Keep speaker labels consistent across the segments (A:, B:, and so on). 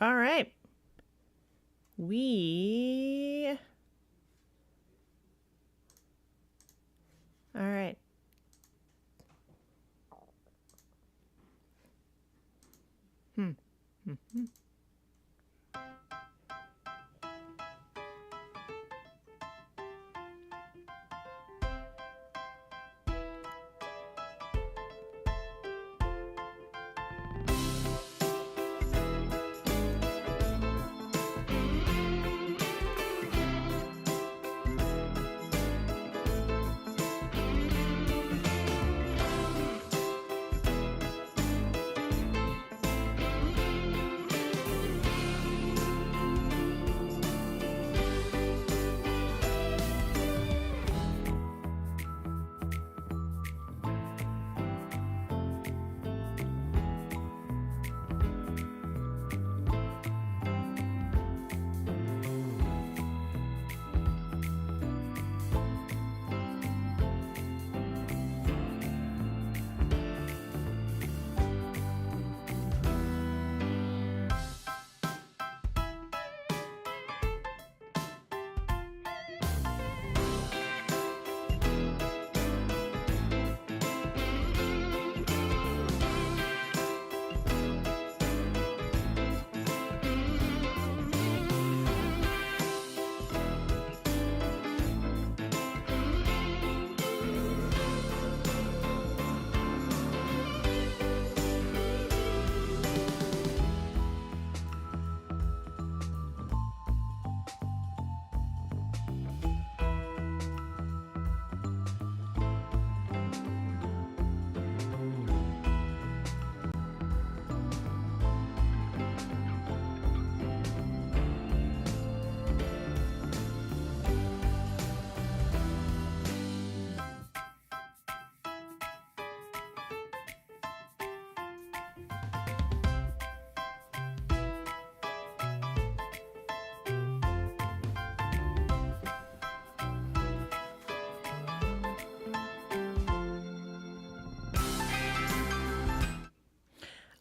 A: All right. We. All right. Hmm. Hmm.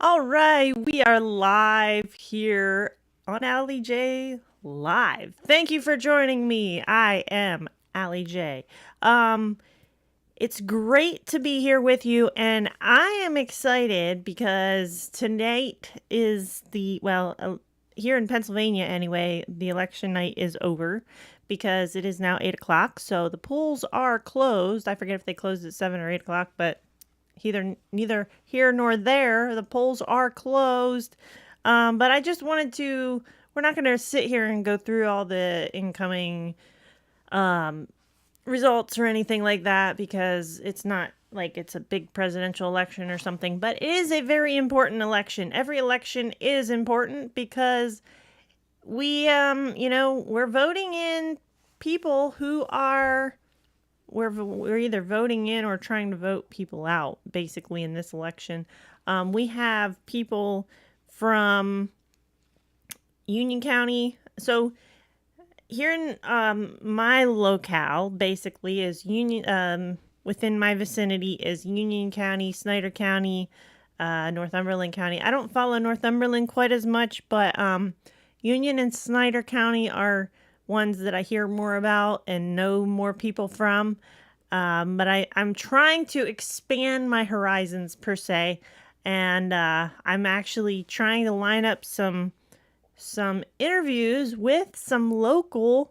A: All right, we are live here on Allie J Live. Thank you for joining me. I am Allie J. It's great to be here with you, and I am excited because tonight is here in Pennsylvania anyway, the election night is over because it is now 8 o'clock, so the polls are closed. I forget if they closed at 7 or 8 o'clock, but neither here nor there. The polls are closed. But I just wanted to. We're not going to sit here and go through all the incoming results or anything like that because it's not like it's a big presidential election or something. But it is a very important election. Every election is important because we're voting in people who are we're either voting in or trying to vote people out, basically, in this election. We have people from Union County. So here in my locale, basically, is Union. Within my vicinity is Union County, Snyder County, Northumberland County. I don't follow Northumberland quite as much, but Union and Snyder County are ones that I hear more about and know more people from. But I'm trying to expand my horizons per se, and I'm actually trying to line up some interviews with some local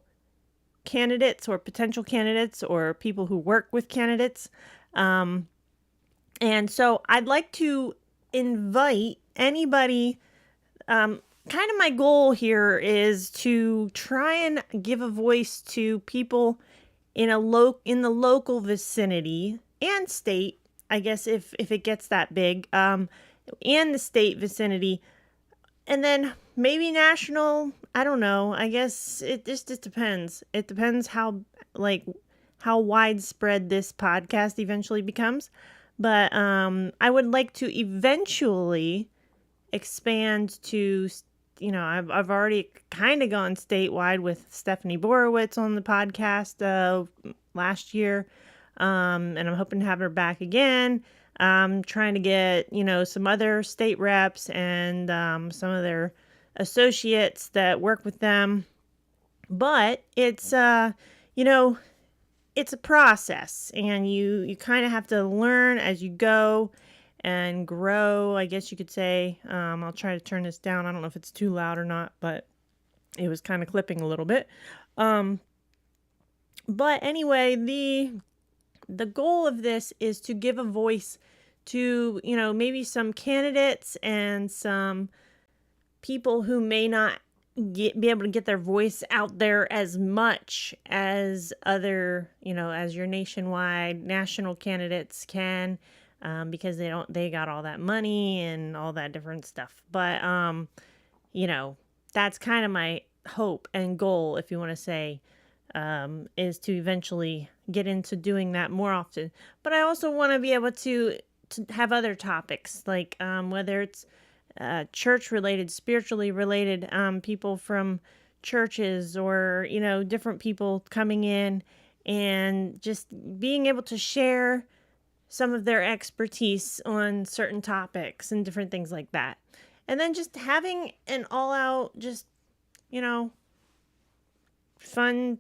A: candidates or potential candidates or people who work with candidates. And so I'd like to invite anybody. Kind of my goal here is to try and give a voice to people in the local vicinity and state, I guess if it gets that big, and the state vicinity, and then maybe national. I don't know. I guess it just depends. It depends how widespread this podcast eventually becomes. But I would like to eventually expand to, I've already kind of gone statewide with Stephanie Borowitz on the podcast last year, and I'm hoping to have her back again. Trying to get some other state reps and some of their associates that work with them. But it's you know, it's a process, and you kind of have to learn as you go and grow, I guess you could say. I'll try to turn this down. I don't know if it's too loud or not, but it was kind of clipping a little bit. Um, but anyway, the goal of this is to give a voice to, maybe some candidates and some people who may not be able to get their voice out there as much as other, as your national candidates can, because they got all that money and all that different stuff. But, that's kind of my hope and goal, if you want to say, is to eventually get into doing that more often. But I also want to be able to have other topics, like whether it's church related, spiritually related, people from churches, or different people coming in and just being able to share some of their expertise on certain topics and different things like that. And then just having an all out, just, fun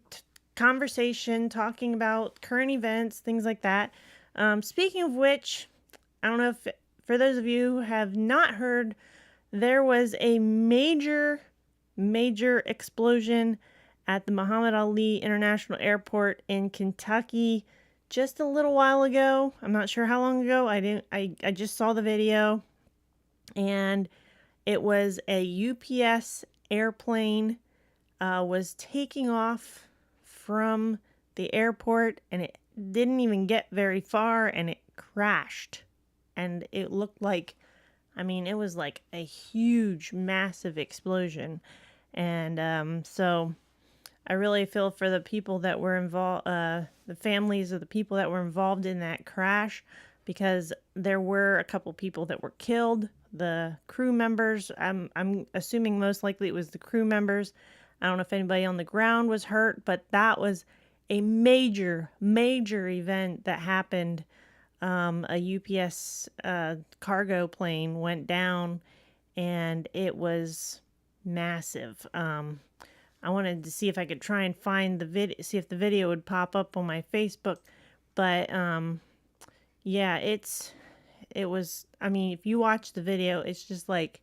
A: conversation, talking about current events, things like that. Speaking of which, I don't know if, for those of you who have not heard, there was a major explosion at the Muhammad Ali International Airport in Kentucky just a little while ago. I'm not sure how long ago. I just saw the video, and it was a UPS airplane was taking off from the airport, and it didn't even get very far, and it crashed. And it looked like, it was like a huge, massive explosion. And so I really feel for the people that were involved, the families of the people that were involved in that crash, because there were a couple people that were killed. The crew members, I'm assuming most likely it was the crew members. I don't know if anybody on the ground was hurt, but that was a major event that happened. A UPS cargo plane went down, and it was massive. I wanted to see if I could try and find the video, see if the video would pop up on my Facebook. But yeah, it was. If you watch the video, it's just like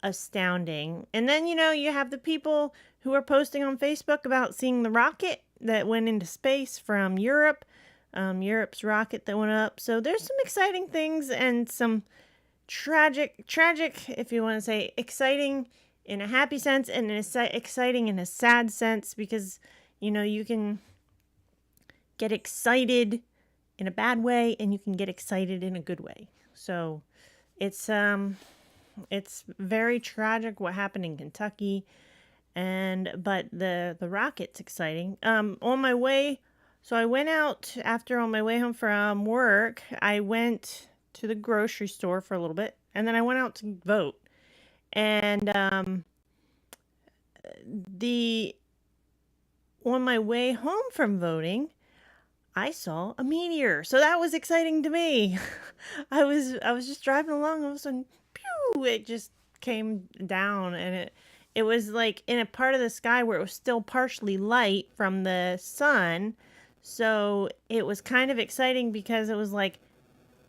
A: astounding. And then you have the people who are posting on Facebook about seeing the rocket that went into space from Europe. Europe's rocket that went up. So there's some exciting things and some tragic, if you want to say, exciting in a happy sense, and exciting in a sad sense, because you can get excited in a bad way, and you can get excited in a good way. So it's very tragic what happened in Kentucky, but the rocket's exciting. On my way. So I went out on my way home from work. I went to the grocery store for a little bit, and then I went out to vote. And on my way home from voting, I saw a meteor. So that was exciting to me. I was just driving along, all of a sudden, pew, it just came down, and it was like in a part of the sky where it was still partially light from the sun. So it was kind of exciting because it was like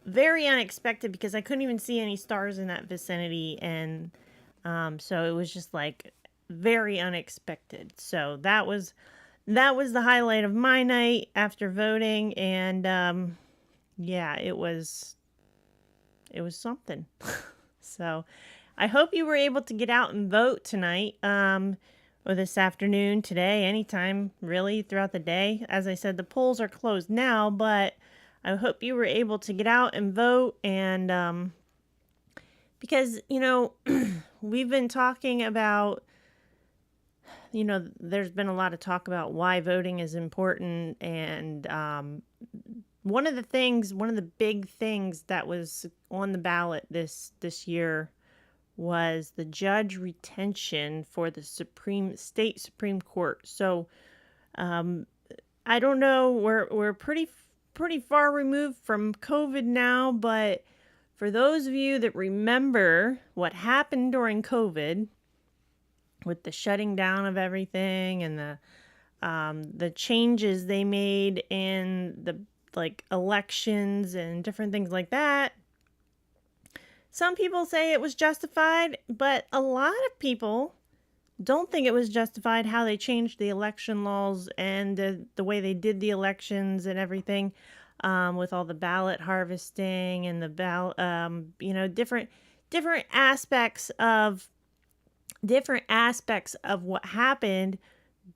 A: very unexpected, because I couldn't even see any stars in that vicinity. And so it was just like very unexpected. So that was the highlight of my night after voting. And yeah, it was something. So I hope you were able to get out and vote tonight. Or this afternoon, today, anytime really throughout the day. As I said, the polls are closed now, but I hope you were able to get out and vote. And because we've been talking about, there's been a lot of talk about why voting is important. And one of the big things that was on the ballot this year was the judge retention for the state Supreme Court. So I don't know, we're pretty far removed from COVID now, but For those of you that remember what happened during COVID with the shutting down of everything and the changes they made in the elections and different things like that, some people say it was justified, but a lot of people don't think it was justified how they changed the election laws and the way they did the elections and everything, with all the ballot harvesting and the ballot, different aspects of what happened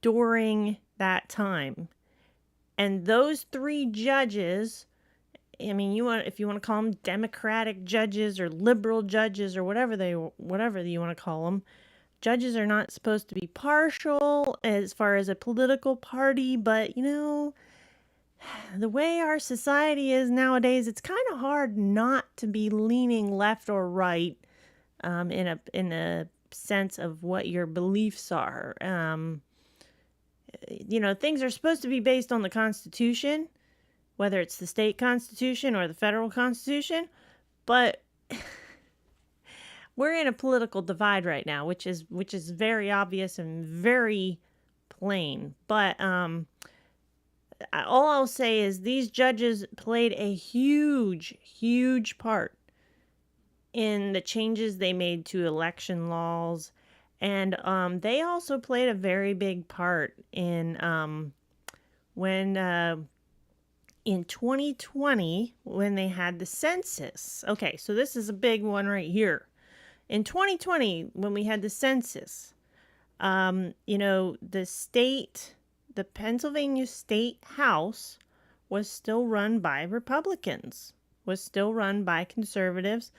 A: during that time. And those three judges, I mean, if you want to call them Democratic judges or liberal judges or whatever you want to call them, judges are not supposed to be partial as far as a political party, but the way our society is nowadays, it's kind of hard not to be leaning left or right, in a sense of what your beliefs are. Things are supposed to be based on the Constitution, whether it's the state constitution or the federal constitution, but we're in a political divide right now, which is very obvious and very plain. But all I'll say is these judges played a huge part in the changes they made to election laws, and they also played a very big part in when in 2020 when they had the census. Okay, so this is a big one right here. In 2020, when we had the census, the Pennsylvania State House was still run by Republicans, was still run by conservatives,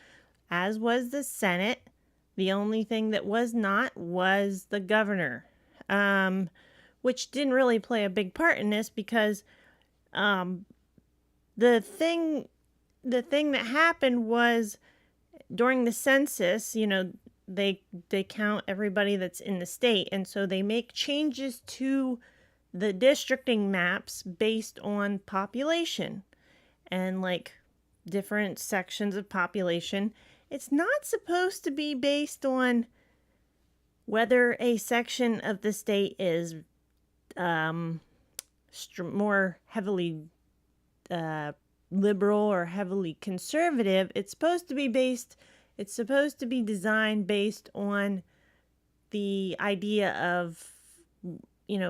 A: as was the Senate. The only thing that was not was the governor, which didn't really play a big part in this because the thing that happened was during the census, they count everybody that's in the state, and so they make changes to the districting maps based on population and different sections of population. It's not supposed to be based on whether a section of the state is more heavily liberal or heavily conservative. It's supposed to be designed based on the idea of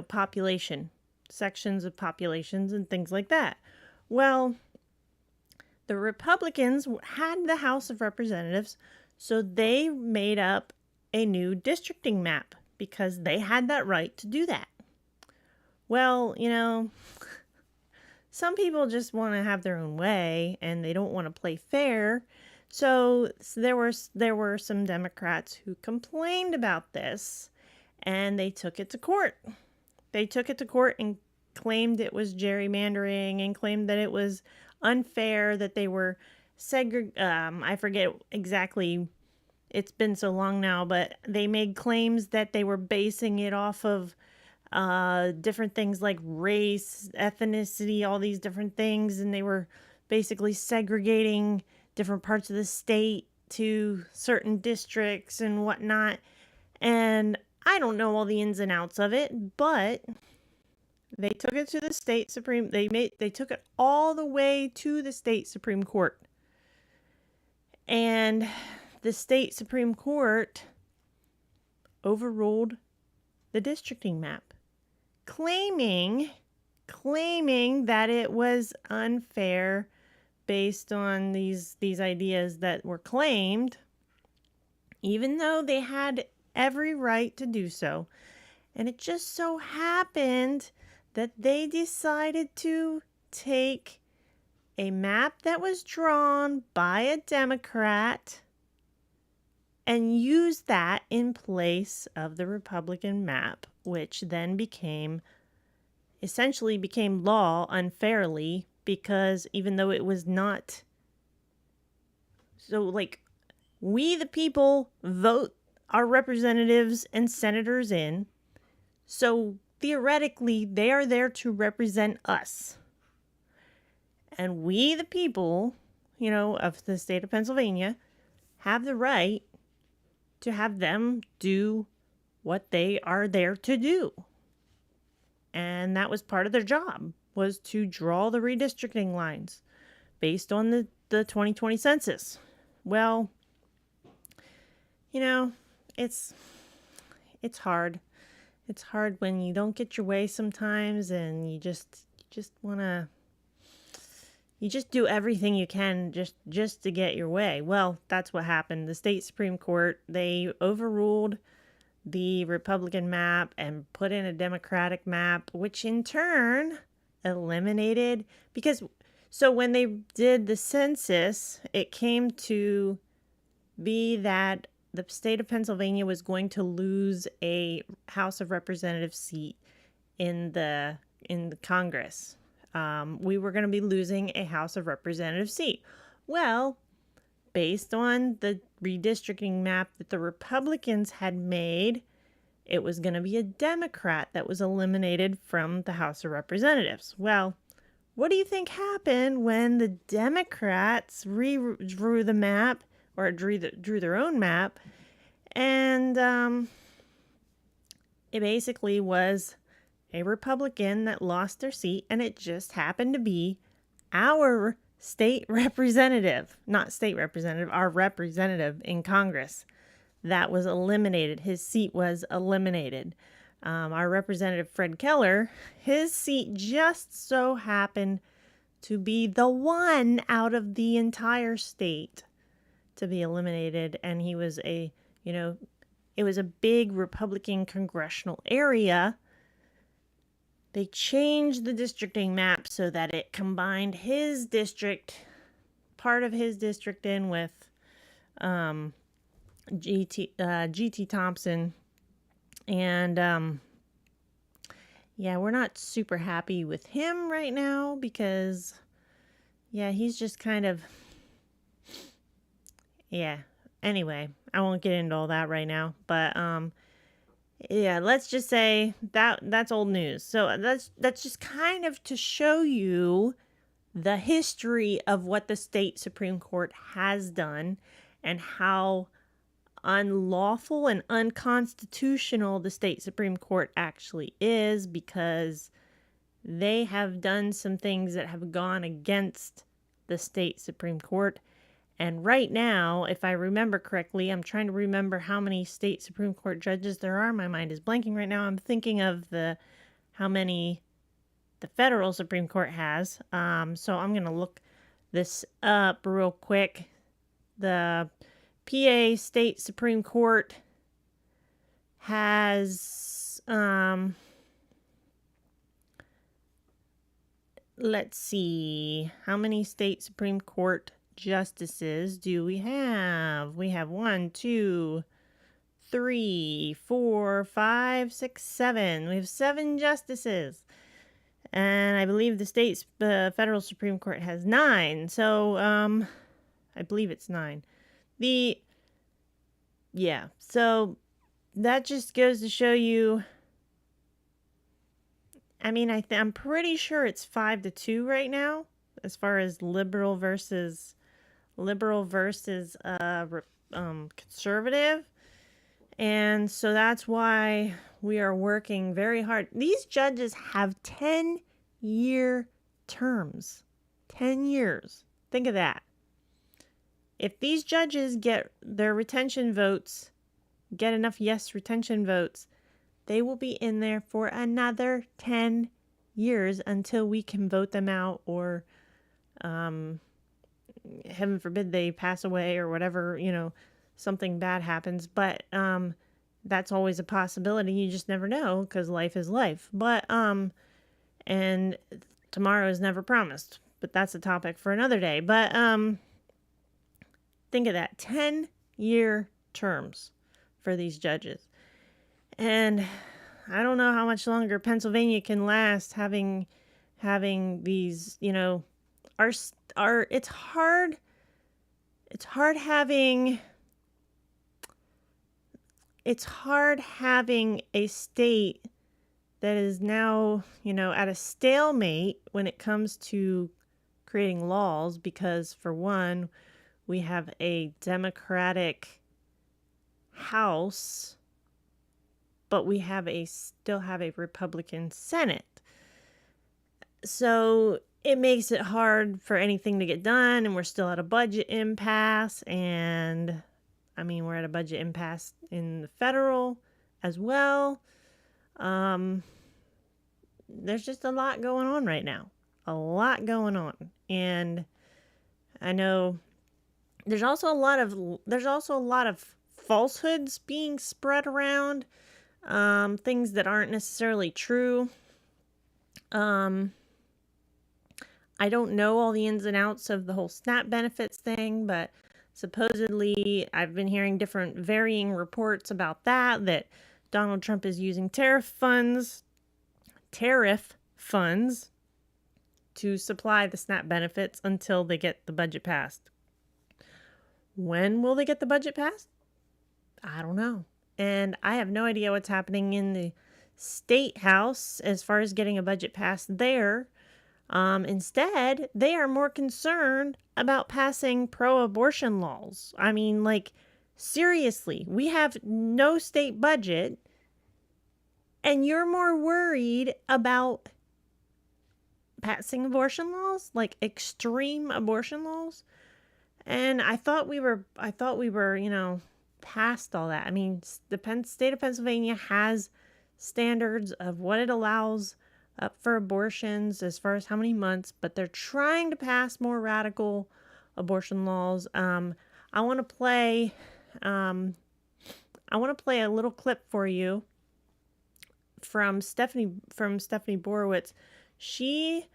A: population, sections of populations and things like that. Well, the Republicans had the House of Representatives, so they made up a new districting map because they had that right to do that. Well, some people just want to have their own way and they don't want to play fair. So there were some Democrats who complained about this, and they took it to court. They took it to court and claimed it was gerrymandering and claimed that it was unfair, that they were I forget exactly. It's been so long now, but they made claims that they were basing it off of different things like race, ethnicity, all these different things, and they were basically segregating different parts of the state to certain districts and whatnot. And I don't know all the ins and outs of it, but they took it to the state supreme. They took it all the way to the state Supreme Court, and the state Supreme Court overruled the districting map, claiming that it was unfair based on these ideas that were claimed, even though they had every right to do so. And it just so happened that they decided to take a map that was drawn by a Democrat and use that in place of the Republican map, which then essentially became law unfairly, because even though it was not, so we the people vote our representatives and senators in, so theoretically they are there to represent us, and we the people, of the state of Pennsylvania have the right to have them do what they are there to do. And that was part of their job, was to draw the redistricting lines based on the 2020 census. Well, it's hard. It's hard when you don't get your way sometimes, and you just want to do everything you can just to get your way. Well, that's what happened. The state Supreme Court, they overruled the Republican map and put in a Democratic map, which in turn eliminated, so when they did the census, it came to be that the state of Pennsylvania was going to lose a House of Representatives seat in the Congress. We were going to be losing a House of Representatives seat. Well, based on the redistricting map that the Republicans had made, it was going to be a Democrat that was eliminated from the House of Representatives. Well, what do you think happened when the Democrats redrew the map, or drew their own map? And it basically was a Republican that lost their seat, and it just happened to be our state representative, not state representative, our representative in Congress that was eliminated. His seat was eliminated. Our representative, Fred Keller, his seat just so happened to be the one out of the entire state to be eliminated. And he was it was a big Republican congressional area. They changed the districting map so that it combined his district, part of his district, in with G.T. Thompson. And we're not super happy with him right now because he's just kind of anyway, I won't get into all that right now, but let's just say that's old news. So that's just kind of to show you the history of what the state Supreme Court has done and how unlawful and unconstitutional the state Supreme Court actually is, because they have done some things that have gone against the state Supreme Court. And right now, if I remember correctly, I'm trying to remember how many state Supreme Court judges there are. My mind is blanking right now. I'm thinking of how many the federal Supreme Court has. So I'm going to look this up real quick. The PA State Supreme Court has, let's see, how many state Supreme Court justices do we have? We have 1, 2, 3, 4, 5, 6, 7. We have 7 justices. And I believe the federal Supreme Court has 9. So, I believe it's 9. So that just goes to show you, I mean, I'm pretty sure it's 5-2 right now, as far as liberal versus conservative. And so that's why we are working very hard. These judges have 10-year terms. 10 years. Think of that. If these judges get their retention votes, get enough yes retention votes, they will be in there for another 10 years until we can vote them out, or heaven forbid they pass away or whatever, something bad happens. But that's always a possibility. You just never know, because life is life. But and tomorrow is never promised. But that's a topic for another day. But think of that, 10-year terms for these judges. And I don't know how much longer Pennsylvania can last having these, it's hard having a state that is now, at a stalemate when it comes to creating laws because, for one, we have a Democratic House, but we still have a Republican Senate. So it makes it hard for anything to get done, and we're still at a budget impasse. And I mean, we're at a budget impasse in the federal as well. There's just a lot going on right now. A lot going on. And I know there's also a lot of falsehoods being spread around, things that aren't necessarily true. I don't know all the ins and outs of the whole SNAP benefits thing, but supposedly I've been hearing different varying reports about that Donald Trump is using tariff funds to supply the SNAP benefits until they get the budget passed. When will they get the budget passed? I don't know. And I have no idea what's happening in the state house as far as getting a budget passed there. Instead, they are more concerned about passing pro-abortion laws. I mean, like, seriously, we have no state budget, and you're more worried about passing abortion laws, like extreme abortion laws. And I thought we were, past all that. I mean, the state of Pennsylvania has standards of what it allows up for abortions as far as how many months, but they're trying to pass more radical abortion laws. I want to play a little clip for you from Stephanie Borowitz. She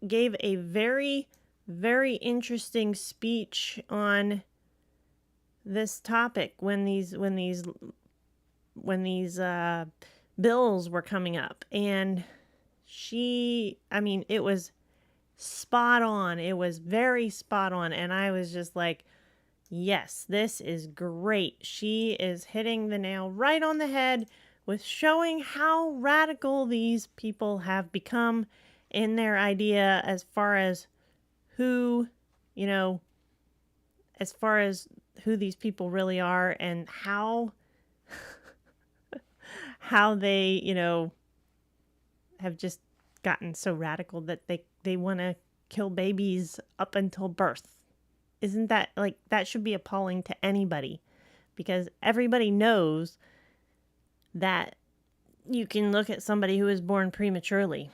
A: gave a very, very interesting speech on this topic when these bills were coming up, and it was spot on. It was very spot on, and I was just like, yes, this is great. She is hitting the nail right on the head with showing how radical these people have become in their idea as far as who these people really are, and how they, have just gotten so radical that they want to kill babies up until birth. Isn't that, like, that should be appalling to anybody, because everybody knows that you can look at somebody who is born prematurely.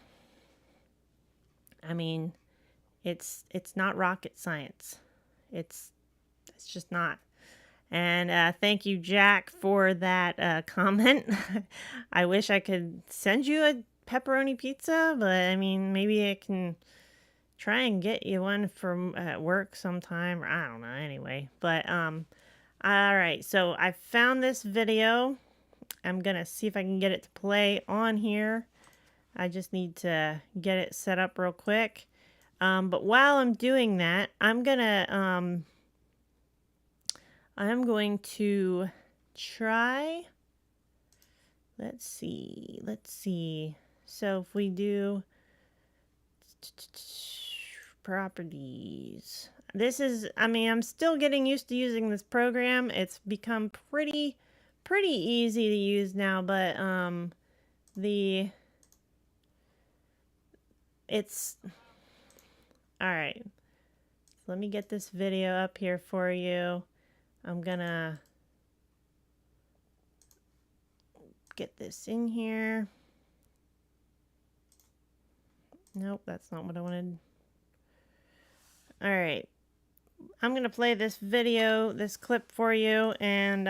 A: I mean, it's not rocket science. It's just not. And thank you, Jack, for that comment. I wish I could send you a pepperoni pizza, but I mean, maybe I can try and get you one from at work sometime, or I don't know, anyway. But all right, so I found this video. I'm gonna see if I can get it to play on here. I just need to get it set up real quick. But while I'm doing that, I'm going to try. Let's see. So if we do properties, I'm still getting used to using this program. It's become pretty easy to use now, but it's all right. Let me get this video up here for you. I'm gonna get this in here. Nope, that's not what I wanted. All right. I'm gonna play this clip for you, and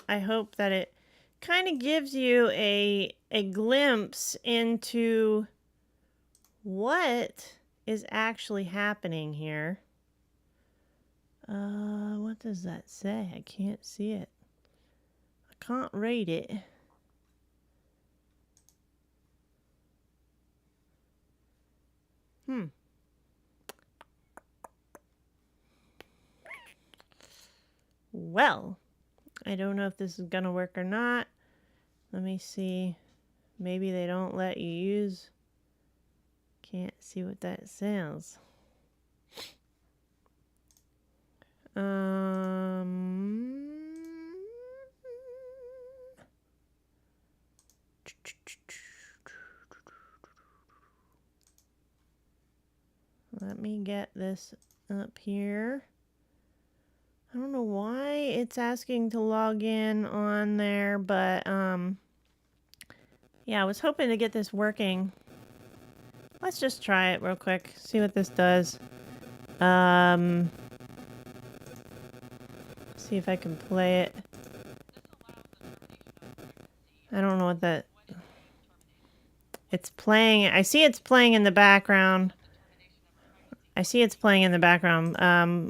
A: I hope that it kind of gives you a glimpse into what is actually happening here. What does that say? I can't see it. I can't read it. Well, I don't know if this is gonna work or not. Let me see. Maybe they don't let you use Can't see what that says. Let me get this up here. I don't know why it's asking to log in on there, but yeah, I was hoping to get this working. Let's just try it real quick, see what this does. See if I can play it. I don't know what that... It's playing. I see it's playing in the background.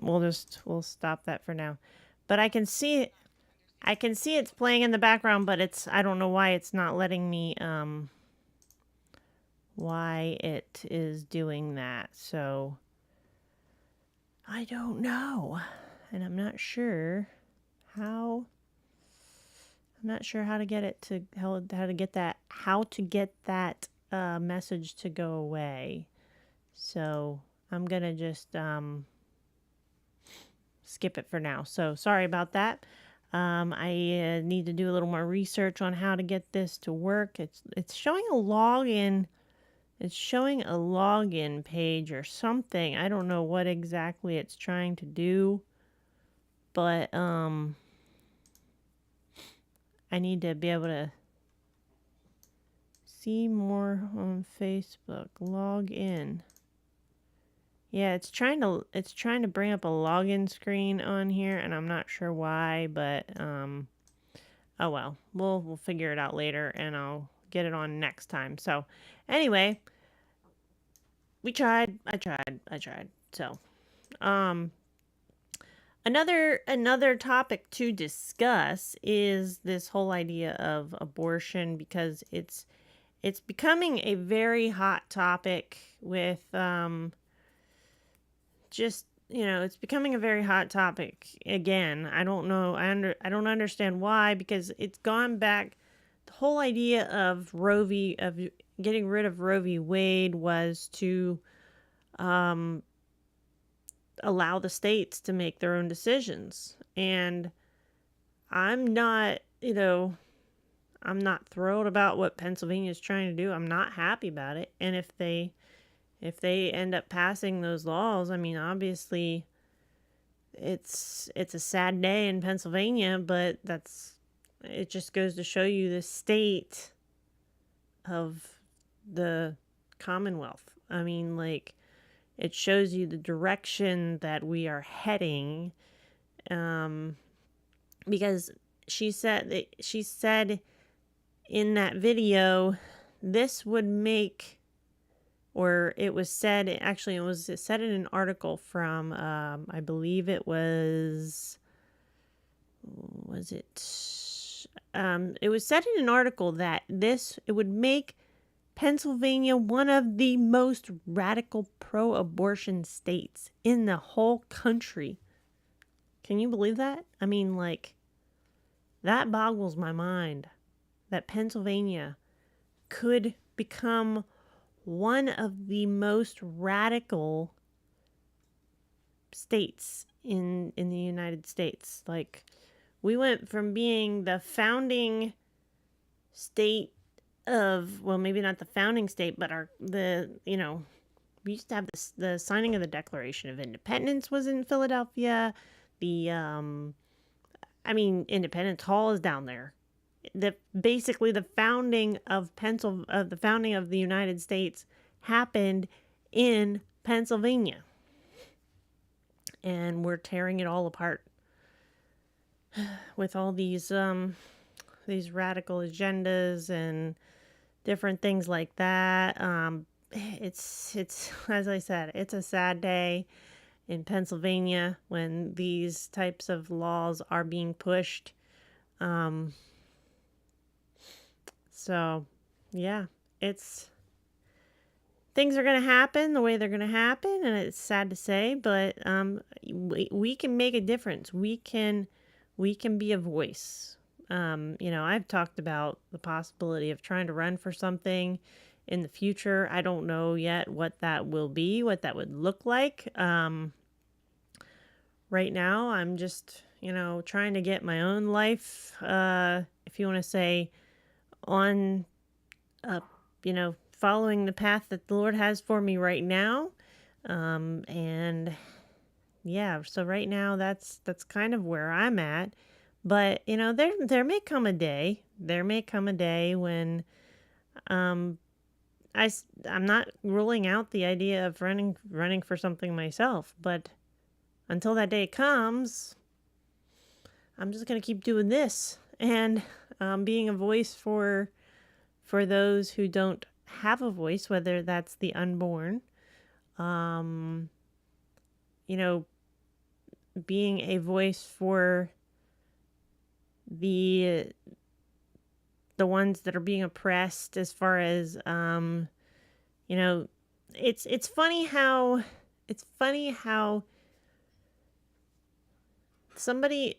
A: We'll stop that for now. But I can see it's playing in the background, but I don't know why it's not letting me why it is doing that. So I don't know. And I'm not sure how to get it to how to get that message to go away. So I'm gonna just skip it for now. So sorry about that. I need to do a little more research on how to get this to work. It's showing a login. It's showing a login page or something. I don't know what exactly it's trying to do, but I need to be able to see more on Facebook. Log in. Yeah, it's trying to bring up a login screen on here, and I'm not sure why, but oh well. We'll figure it out later, and I'll get it on next time. So, anyway, I tried. So, another topic to discuss is this whole idea of abortion, because it's becoming a very hot topic with it's becoming a very hot topic again. I don't know. I don't understand why, because it's gone back. The whole idea of getting rid of Roe v. Wade was to allow the states to make their own decisions. And I'm not thrilled about what Pennsylvania is trying to do. I'm not happy about it. And if they end up passing those laws, I mean, obviously it's a sad day in Pennsylvania, but it just goes to show you the state of the Commonwealth. I mean, like, it shows you the direction that we are heading, because she said in that video, this would make, or it was said in an article from, I believe it was it was said in an article that it would make Pennsylvania one of the most radical pro-abortion states in the whole country. Can you believe that? I mean, like, that boggles my mind that Pennsylvania could become one of the most radical states in the United States. Like, we went from being the founding state of, well, maybe not the founding state, but we used to have the signing of the Declaration of Independence was in Philadelphia. Independence Hall is down there. Basically the founding of the United States happened in Pennsylvania, and we're tearing it all apart with all these radical agendas and different things like that. It's as I said, it's a sad day in Pennsylvania when these types of laws are being pushed. So, yeah, things are going to happen the way they're going to happen, and it's sad to say, but we can make a difference. We can be a voice. I've talked about the possibility of trying to run for something in the future. I don't know yet what that will be, what that would look like. Right now, I'm just, trying to get my own life, if you want to say, on, uh, following the path that the Lord has for me right now. And yeah, so right now that's kind of where I'm at. But there may come a day. There may come a day when um, I'm not ruling out the idea of running for something myself. But until that day comes, I'm just gonna keep doing this and being a voice for those who don't have a voice, whether that's the unborn, um, you know, being a voice for the the ones that are being oppressed, as far as you know, it's funny how somebody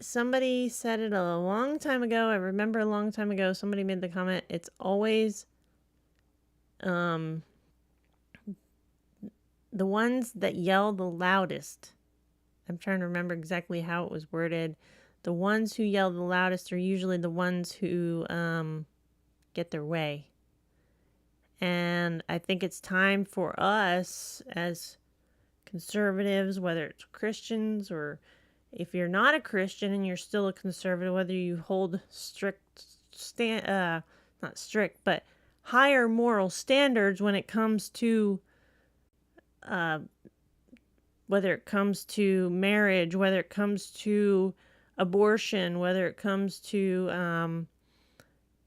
A: said it a long time ago. I remember a long time ago somebody made the comment, it's always um the ones that yell the loudest. I'm trying to remember exactly how it was worded. The ones who yell the loudest are usually the ones who get their way. And I think it's time for us as conservatives, whether it's Christians or if you're not a Christian and you're still a conservative, whether you hold not strict, but higher moral standards when it comes to uh, whether it comes to marriage, whether it comes to abortion, whether it comes to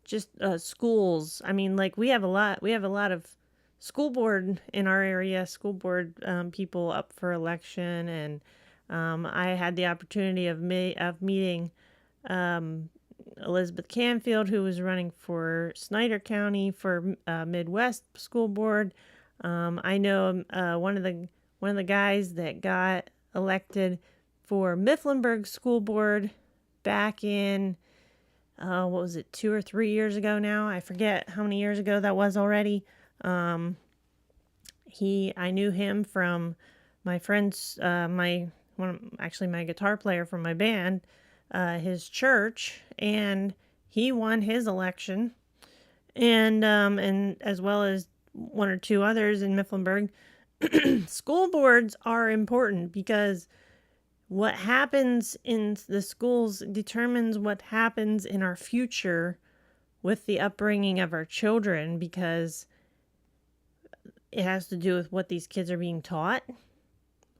A: just schools. I mean, like we have a lot of school board in our area, school board people up for election, and I had the opportunity of meeting Elizabeth Canfield, who was running for Snyder County for Midwest School Board. I know one of the guys that got elected for Mifflinburg School Board back in what was it, 2 or 3 years ago now? I forget how many years ago that was already. Um, I knew him from my friends, my guitar player from my band, his church, and he won his election, and as well as one or two others in Mifflinburg. School boards are important because what happens in the schools determines what happens in our future with the upbringing of our children, because it has to do with what these kids are being taught,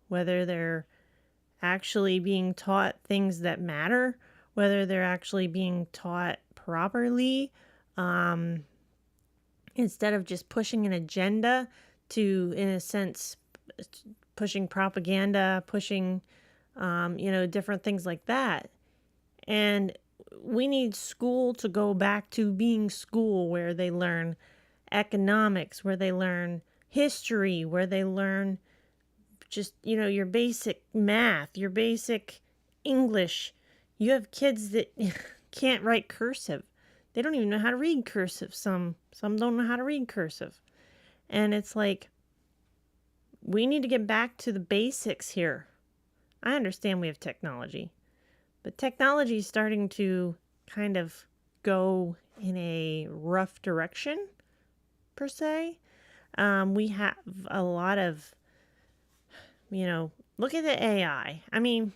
A: whether they're actually being taught things that matter, whether they're actually being taught properly, um, instead of just pushing an agenda to, in a sense, pushing propaganda, pushing different things like that. And we need school to go back to being school, where they learn economics, where they learn history, where they learn just, your basic math, your basic English. You have kids that can't write cursive. They don't even know how to read cursive. Some don't know how to read cursive. And it's like, we need to get back to the basics here. I understand we have technology, but technology is starting to kind of go in a rough direction, per se. We have a lot of, look at the AI. I mean,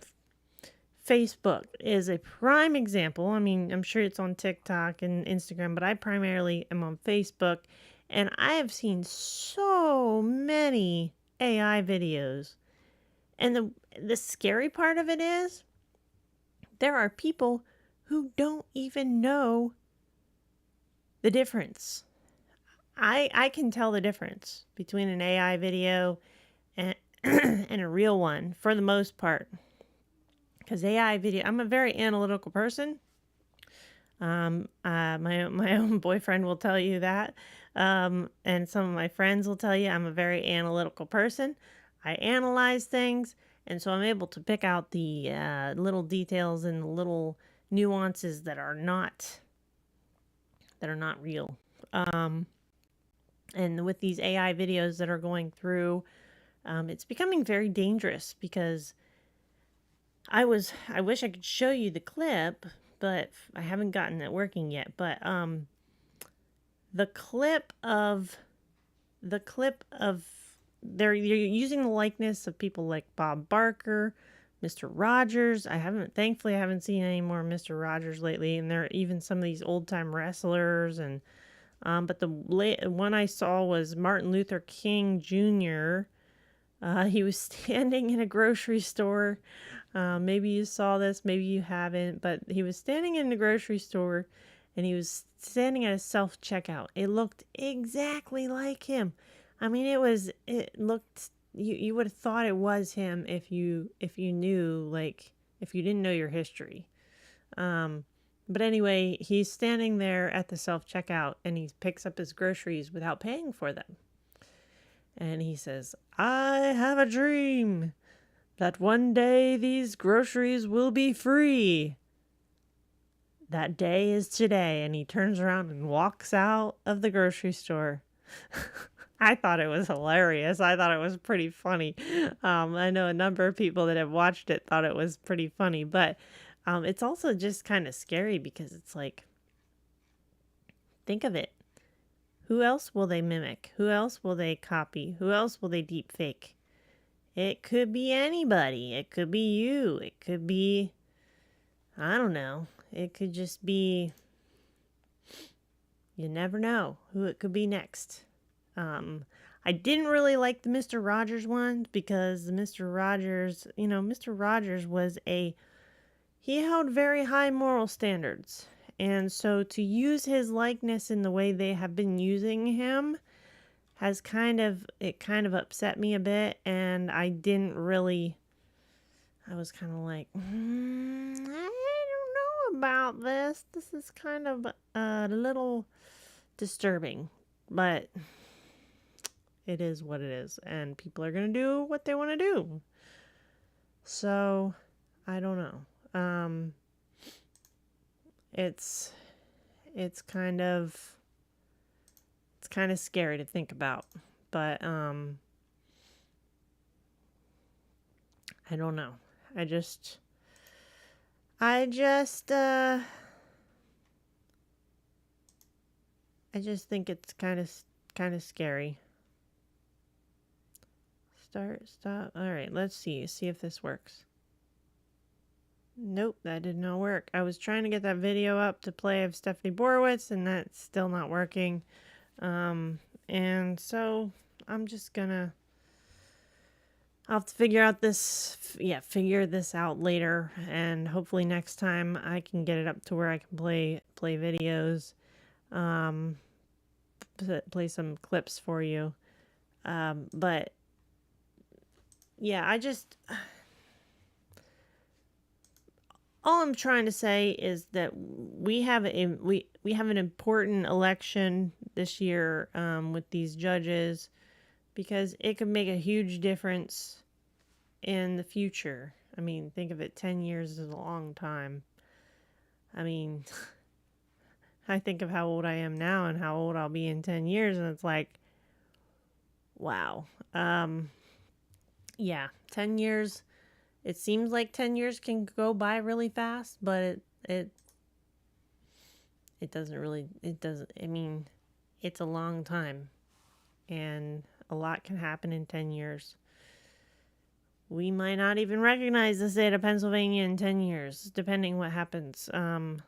A: Facebook is a prime example. I mean, I'm sure it's on TikTok and Instagram, but I primarily am on Facebook, and I have seen so many AI videos. And the scary part of it is there are people who don't even know the difference. I can tell the difference between an AI video and and a real one for the most part. Because AI video, I'm a very analytical person. My own boyfriend will tell you that, and some of my friends will tell you I'm a very analytical person. I analyze things, and so I'm able to pick out the little details and the little nuances that are not real. Um, And with these AI videos that are going through, it's becoming very dangerous because I wish I could show you the clip, but I haven't gotten it working yet. But the clip of the clip of you're using the likeness of people like Bob Barker, Mr. Rogers. Thankfully I haven't seen any more Mr. Rogers lately, and there are even some of these old time wrestlers. And but the one I saw was Martin Luther King Jr. He was standing in a grocery store. Maybe you saw this, maybe you haven't, but he was standing in the grocery store and he was standing at a self checkout. It looked exactly like him. I mean, it looked, you would have thought it was him if you knew, like, if you didn't know your history. But anyway, he's standing there at the self checkout and he picks up his groceries without paying for them. And he says, "I have a dream that one day these groceries will be free. That day is today." And he turns around and walks out of the grocery store. I thought it was hilarious. I thought it was pretty funny. I know a number of people that have watched it thought it was pretty funny, but it's also just kind of scary because it's like, think of it. Who else will they mimic? Who else will they copy? Who else will they deep fake? It could be anybody. It could be you. It could be, I don't know. It could just be, you never know who it could be next. I didn't really like the Mr. Rogers one because Mr. Rogers, Mr. Rogers he held very high moral standards. And so to use his likeness in the way they have been using him it kind of upset me a bit. And I was kind of like, I don't know about this. This is kind of a little disturbing, but it is what it is. And people are going to do what they want to do. So I don't know. It's kind of scary to think about, but I don't know. I just think it's kind of scary. Stop. All right, let's see if this works. Nope, that did not work. I was trying to get that video up to play of Stephanie Borowitz, and that's still not working. And so I'm just gonna, I'll have to figure this out later, and hopefully next time I can get it up to where I can play videos, play some clips for you. But yeah, all I'm trying to say is that we have an important election this year with these judges, because it could make a huge difference in the future. I mean, think of it, 10 years is a long time. I mean, I think of how old I am now and how old I'll be in 10 years, and it's like, wow. Yeah, 10 years. It seems like 10 years can go by really fast, but it doesn't really, I mean, it's a long time, and a lot can happen in 10 years. We might not even recognize the state of Pennsylvania in 10 years, depending what happens. And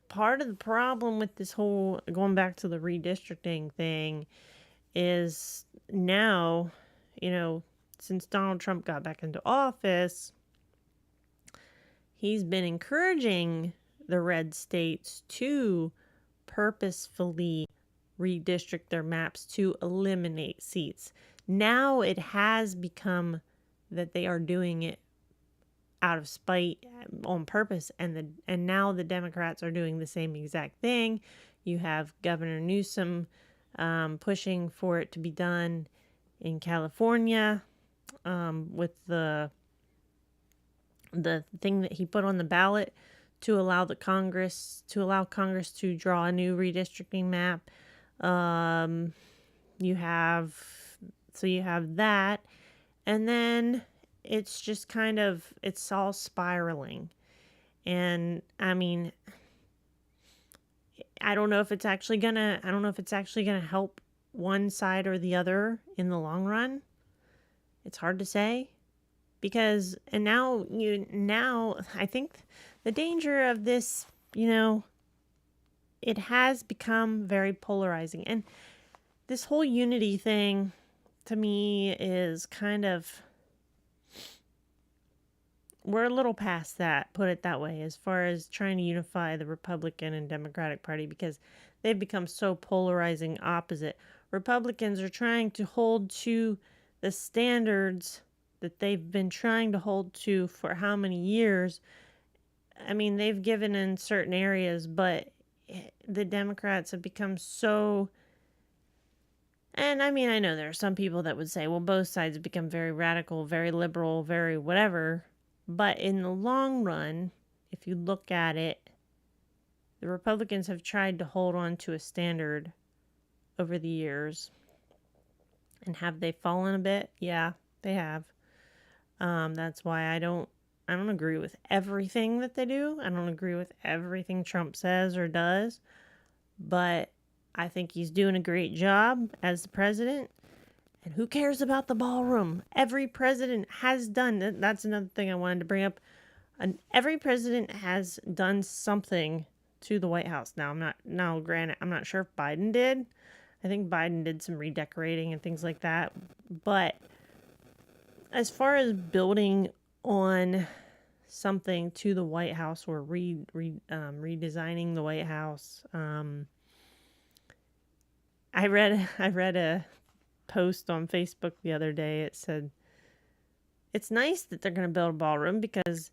A: part of the problem with this whole, going back to the redistricting thing, is now, since Donald Trump got back into office, he's been encouraging the red states to purposefully redistrict their maps to eliminate seats. Now it has become that they are doing it out of spite, on purpose, and now the Democrats are doing the same exact thing. You have Governor Newsom pushing for it to be done in California, with the thing that he put on the ballot to allow Congress to draw a new redistricting map. Um, you have, so you have that. And then it's just kind of, it's all spiraling. And I mean, I don't know if it's actually gonna help one side or the other in the long run. It's hard to say because, and now I think the danger of this, it has become very polarizing. And this whole unity thing to me is kind of, we're a little past that, put it that way, as far as trying to unify the Republican and Democratic Party because they've become so polarizing opposite. Republicans are trying to hold to the standards that they've been trying to hold to for how many years. I mean, they've given in certain areas, but the Democrats have become so. And I mean, I know there are some people that would say, well, both sides have become very radical, very liberal, very whatever. But in the long run, if you look at it, the Republicans have tried to hold on to a standard over the years. And have they fallen a bit? Yeah, they have. That's why I don't agree with everything that they do. I don't agree with everything Trump says or does. But I think he's doing a great job as the president. And who cares about the ballroom? Every president has done. That's another thing I wanted to bring up. Every president has done something to the White House. Now, granted, I'm not sure if Biden did. I think Biden did some redecorating and things like that. But as far as building on something to the White House or redesigning the White House, I read a post on Facebook the other day. It said, it's nice that they're going to build a ballroom because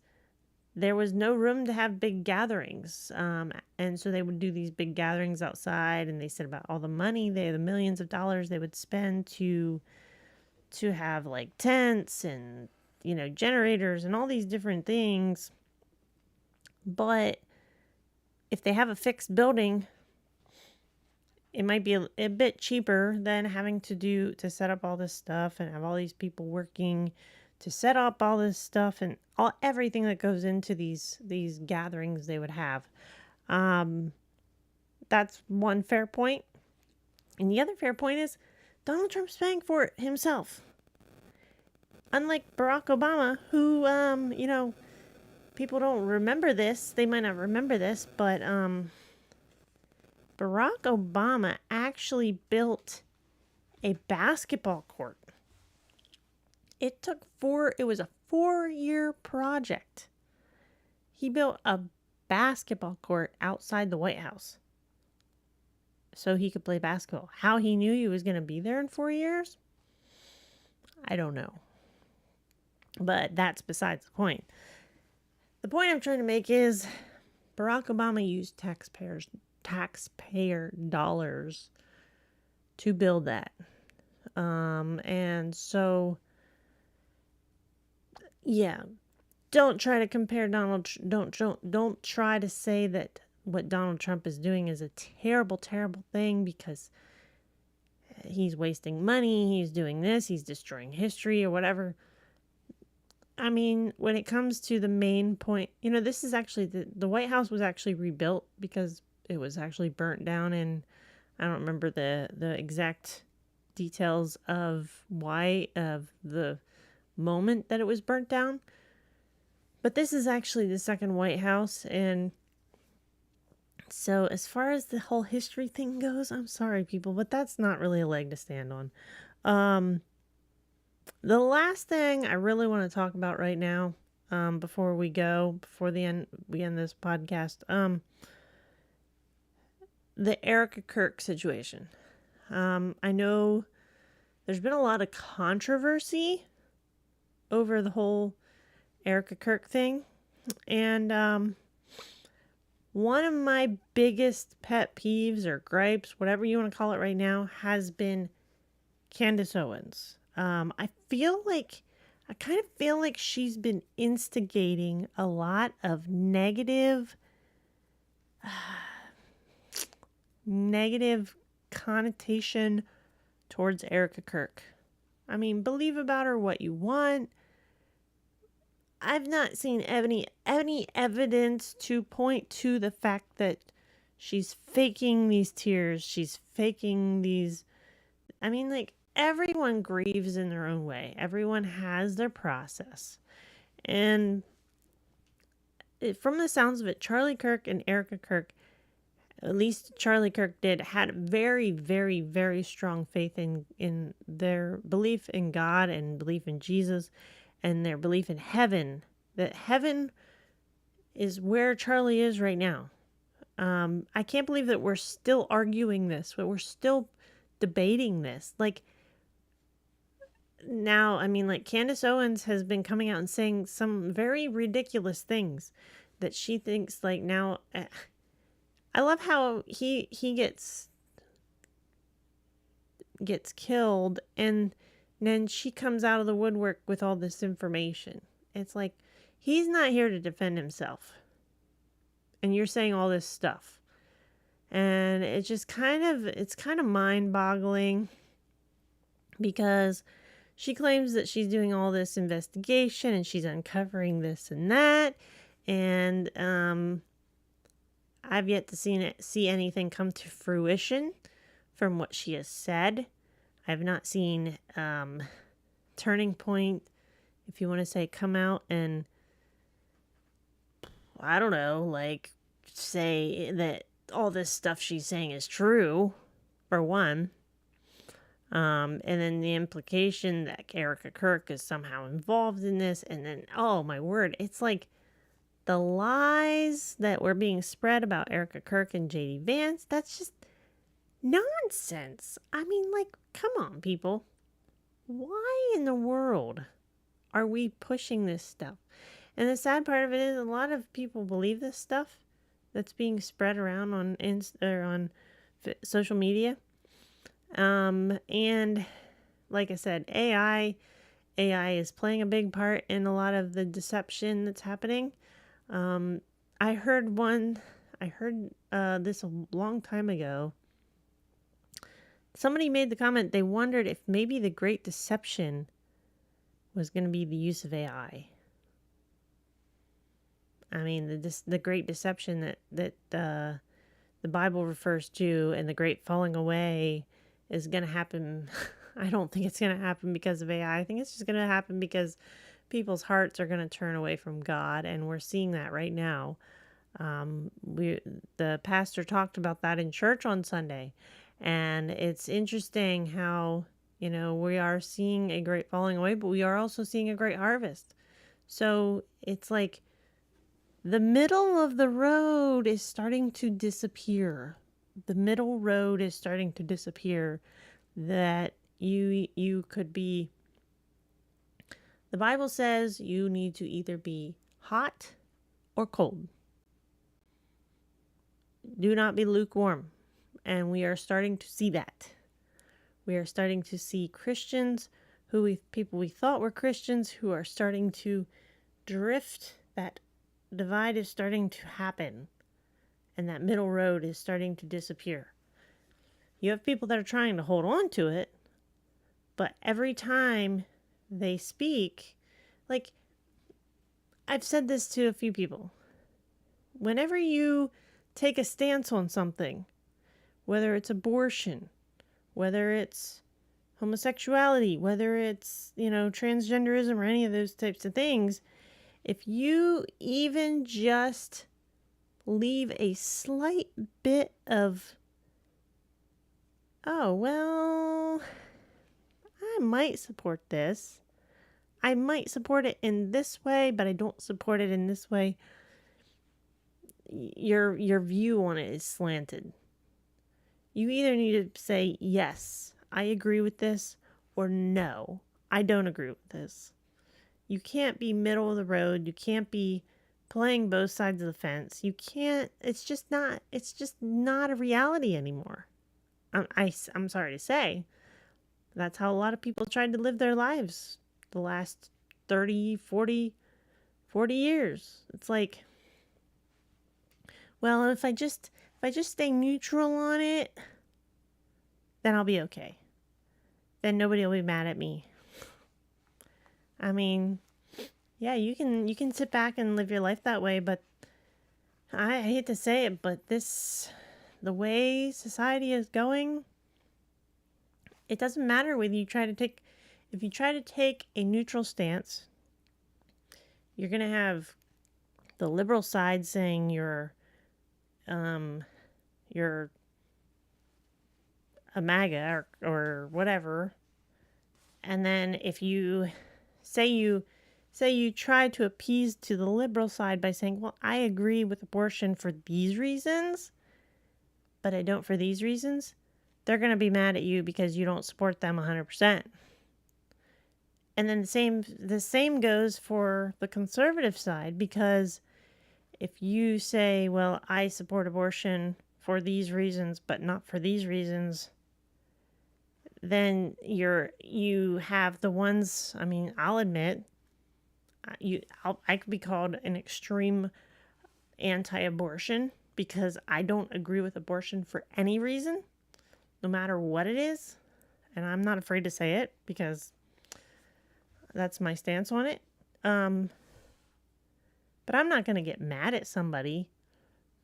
A: there was no room to have big gatherings. And so they would do these big gatherings outside, and they said about all the money, the millions of dollars they would spend to have like tents and, generators and all these different things. But if they have a fixed building, it might be a bit cheaper than having to set up all this stuff and have all these people working to set up all this stuff and everything that goes into these gatherings they would have. That's one fair point. And the other fair point is Donald Trump's paying for it himself. Unlike Barack Obama, who, people don't remember this. They might not remember this, but Barack Obama actually built a basketball court. It was a 4-year project. He built a basketball court outside the White House so he could play basketball. How he knew he was going to be there in 4 years, I don't know. But that's besides the point. The point I'm trying to make is Barack Obama used taxpayer dollars to build that. And so, yeah, don't try to compare don't try to say that what Donald Trump is doing is a terrible, terrible thing because he's wasting money, he's doing this, he's destroying history or whatever. I mean, when it comes to the main point, this is actually the White House was actually rebuilt because it was actually burnt down, and I don't remember the exact details of the moment that it was burnt down. But this is actually the second White House, and so as far as the whole history thing goes, I'm sorry people, but that's not really a leg to stand on. The last thing I really want to talk about right now, before we end this podcast, the Erica Kirk situation. I know there's been a lot of controversy over the whole Erica Kirk thing, and one of my biggest pet peeves or gripes, whatever you want to call it right now, has been Candace Owens. I kind of feel like she's been instigating a lot of negative connotation towards Erica Kirk. I mean, believe about her what you want. I've not seen any evidence to point to the fact that she's faking these tears. She's faking these. I mean, like, everyone grieves in their own way. Everyone has their process. And from the sounds of it, Charlie Kirk and Erica Kirk, at least Charlie Kirk did, had very, very, very strong faith in their belief in God and belief in Jesus and their belief in heaven. That heaven is where Charlie is right now. I can't believe that we're still arguing this, but we're still debating this. Like, now, I mean, like, Candace Owens has been coming out and saying some very ridiculous things that she thinks, like, now, I love how he gets killed, and then she comes out of the woodwork with all this information. It's like, he's not here to defend himself, and you're saying all this stuff, and it's just kind of mind-boggling, because she claims that she's doing all this investigation and she's uncovering this and that, and I've yet to see anything come to fruition from what she has said. I've not seen Turning Point, if you want to say, come out and, I don't know, like, say that all this stuff she's saying is true, for one. And then the implication that Erica Kirk is somehow involved in this, and then, oh my word, it's like the lies that were being spread about Erica Kirk and JD Vance, that's just nonsense. I mean, like, come on, people. Why in the world are we pushing this stuff? And the sad part of it is a lot of people believe this stuff that's being spread around on social media. And like I said, AI is playing a big part in a lot of the deception that's happening. I heard this a long time ago. Somebody made the comment, they wondered if maybe the great deception was going to be the use of AI. I mean, the great deception that the Bible refers to, and the great falling away is going to happen. I don't think it's going to happen because of AI. I think it's just going to happen because people's hearts are going to turn away from God, and we're seeing that right now. The pastor talked about that in church on Sunday, and it's interesting how, we are seeing a great falling away, but we are also seeing a great harvest. So it's like the middle of the road is starting to disappear. The middle road is starting to disappear. That you could be, the Bible says you need to either be hot or cold. Do not be lukewarm. And we are starting to see that. We are starting to see Christians people we thought were Christians who are starting to drift. That divide is starting to happen. And that middle road is starting to disappear. You have people that are trying to hold on to it, but every time they speak, like, I've said this to a few people. Whenever you take a stance on something, whether it's abortion, whether it's homosexuality, whether it's, transgenderism or any of those types of things, if you even just leave a slight bit of, oh, well, I might support this. I might support it in this way, but I don't support it in this way. Your view on it is slanted. You either need to say, yes, I agree with this, or no, I don't agree with this. You can't be middle of the road. You can't be playing both sides of the fence. You can't, it's just not a reality anymore. I'm sorry to say. That's how a lot of people tried to live their lives the last 30, 40 years. It's like, well, if I just stay neutral on it, then I'll be okay. Then nobody will be mad at me. I mean, yeah, you can sit back and live your life that way, but I hate to say it, but the way society is going, it doesn't matter whether if you try to take a neutral stance, you're going to have the liberal side saying you're a MAGA or whatever. And then if you say you try to appease to the liberal side by saying, well, I agree with abortion for these reasons, but I don't for these reasons, they're going to be mad at you because you don't support them 100%. And then the same goes for the conservative side, because if you say, well, I support abortion for these reasons, but not for these reasons, then you have the ones, I mean, I'll admit, I could be called an extreme anti-abortion because I don't agree with abortion for any reason, no matter what it is. And I'm not afraid to say it because that's my stance on it. But I'm not going to get mad at somebody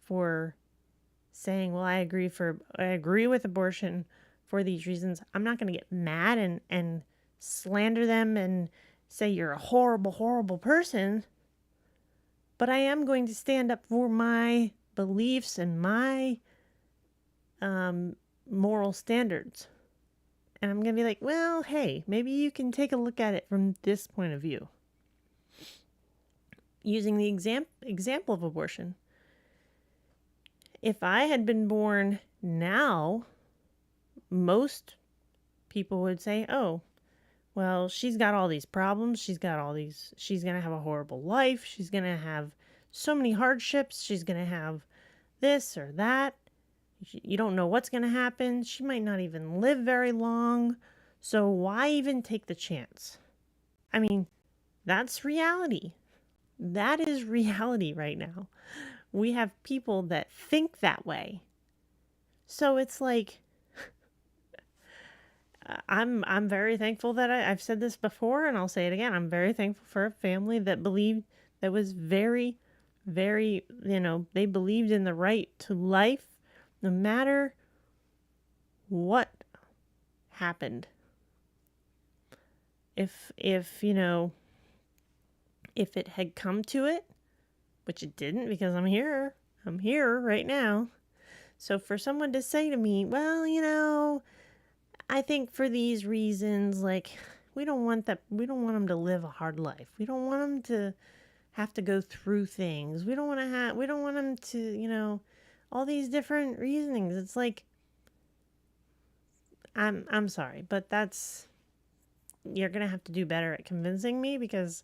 A: for saying, well, I agree with abortion for these reasons. I'm not going to get mad and slander them and say you're a horrible, horrible person. But I am going to stand up for my beliefs and my moral standards. And I'm going to be like, well, hey, maybe you can take a look at it from this point of view. Using the example of abortion. If I had been born now, most people would say, oh, well, she's got all these problems. She's going to have a horrible life. She's going to have so many hardships. She's going to have this or that. You don't know what's going to happen. She might not even live very long. So why even take the chance? I mean, that's reality. That is reality right now. We have people that think that way. So it's like, I'm very thankful that I've said this before, and I'll say it again. I'm very thankful for a family that believed, that was very, very, they believed in the right to life, no matter what happened. If it had come to it, which it didn't, because I'm here right now. So for someone to say to me, well, I think for these reasons, like, we don't want them to live a hard life. We don't want them to have to go through things. We don't want them to, all these different reasonings. It's like, I'm sorry, but you're going to have to do better at convincing me, because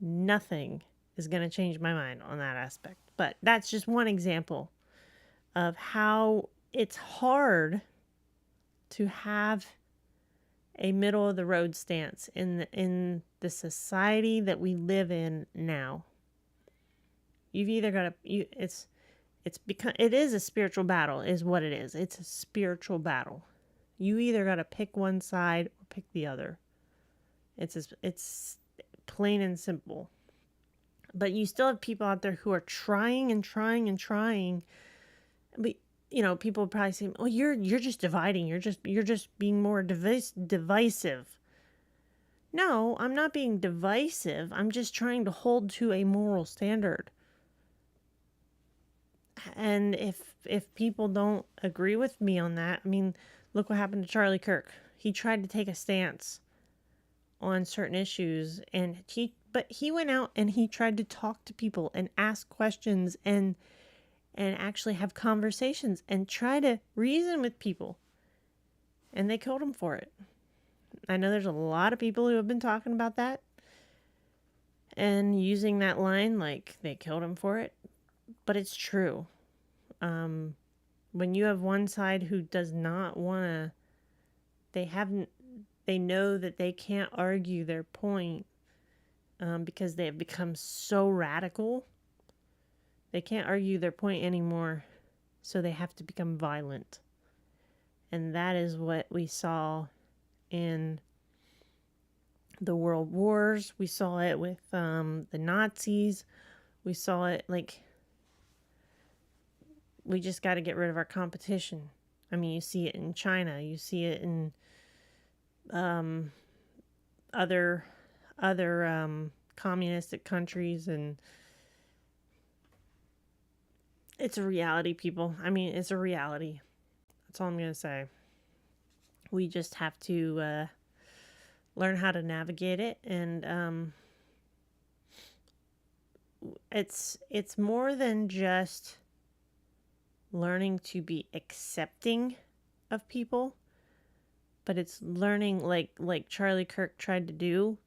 A: nothing is going to change my mind on that aspect. But that's just one example of how it's hard to have a middle of the road stance in the society that we live in now. You've either got to it is a spiritual battle, is what it is. It's a spiritual battle. You either got to pick one side or pick the other. It's plain and simple. But you still have people out there who are trying and trying and trying. But people probably say, "Oh, you're just dividing. You're just being more divisive." No, I'm not being divisive. I'm just trying to hold to a moral standard. And if people don't agree with me on that, I mean, look what happened to Charlie Kirk. He tried to take a stance on certain issues, but he went out and he tried to talk to people and ask questions and actually have conversations and try to reason with people. And they killed him for it. I know there's a lot of people who have been talking about that and using that line like they killed him for it. But it's true. When you have one side who does not want to, they know that they can't argue their point because they have become so radical. They can't argue their point anymore, so they have to become violent. And that is what we saw in the world wars. We saw it with the Nazis. We saw it, like, we just got to get rid of our competition. I mean, you see it in China. You see it in other communistic countries, and it's a reality, people. I mean, it's a reality. That's all I'm gonna say. We just have to learn how to navigate it, and it's more than just learning to be accepting of people, but it's learning, like Charlie Kirk tried to do.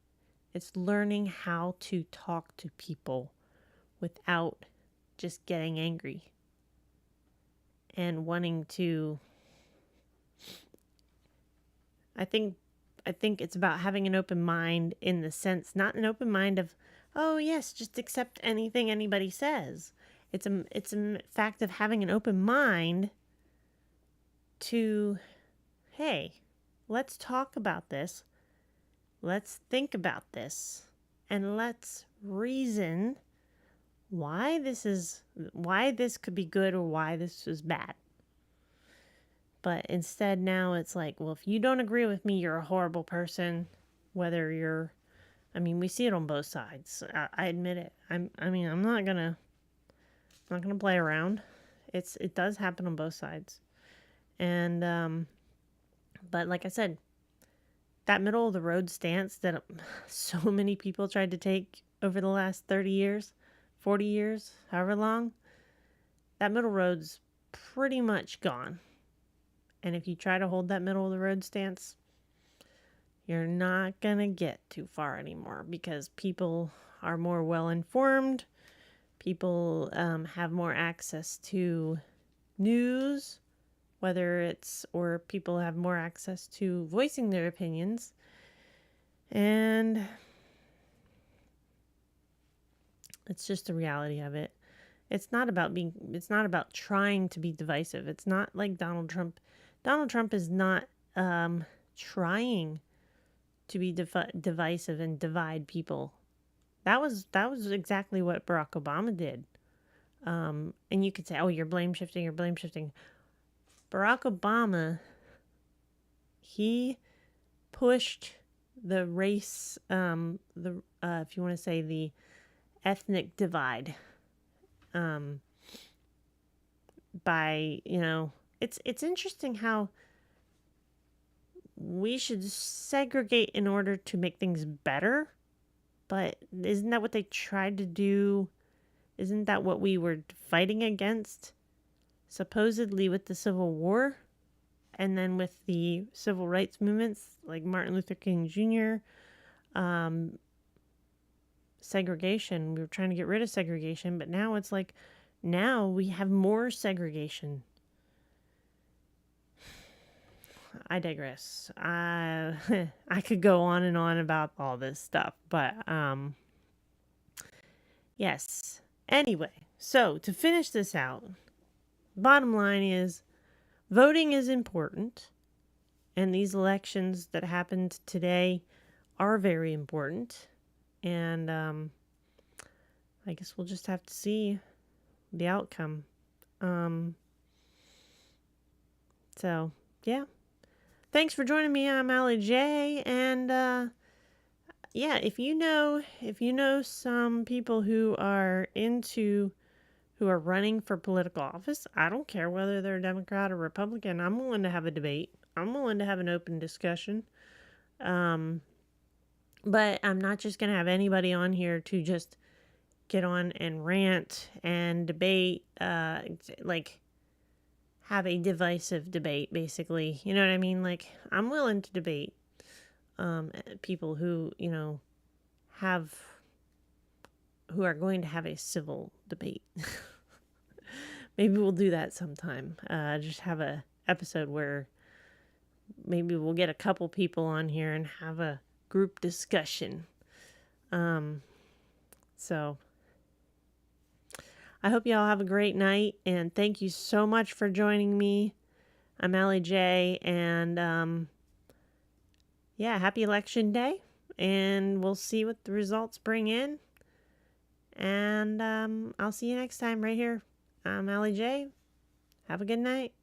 A: It's learning how to talk to people without just getting angry and wanting to. I think it's about having an open mind, in the sense, not an open mind of, oh yes, just accept anything anybody says. It's a fact of having an open mind to, hey, let's talk about this. Let's think about this, and let's reason why this could be good or why this is bad. But instead now it's like, well, if you don't agree with me, you're a horrible person. Whether you're, I mean, we see it on both sides. I admit it. I'm not gonna play around. It does happen on both sides. And but like I said, that middle of the road stance that so many people tried to take over the last 30 years, 40 years, however long, that middle road's pretty much gone. And if you try to hold that middle of the road stance, you're not going to get too far anymore, because people are more well informed. People have more access to news, or people have more access to voicing their opinions. And it's just the reality of it. It's not about trying to be divisive. It's not like Donald Trump. Donald Trump is not trying to be divisive and divide people. That was exactly what Barack Obama did. And you could say, oh, you're blame shifting. Barack Obama, he pushed the race, if you want to say the ethnic divide, by, it's interesting how we should segregate in order to make things better, but isn't that what they tried to do? Isn't that what we were fighting against, supposedly, with the Civil War, and then with the civil rights movements like Martin Luther King Jr., segregation. We were trying to get rid of segregation, but now it's like, now we have more segregation. I digress. I could go on and on about all this stuff, but yes. Anyway, so to finish this out, bottom line is, voting is important, and these elections that happened today are very important, and I guess we'll just have to see the outcome. So yeah, thanks for joining me. I'm Allie J, and yeah, if you know some people who are running for political office, I don't care whether they're Democrat or Republican. I'm willing to have a debate. I'm willing to have an open discussion. But I'm not just going to have anybody on here to just get on and rant and debate, like have a divisive debate, basically. You know what I mean? Like, I'm willing to debate people who, who are going to have a civil debate. Maybe we'll do that sometime. Just have a episode where maybe we'll get a couple people on here and have a group discussion. So I hope y'all have a great night, and thank you so much for joining me. I'm Allie J, and yeah, happy election day, and we'll see what the results bring in. And I'll see you next time right here. I'm Allie J. Have a good night.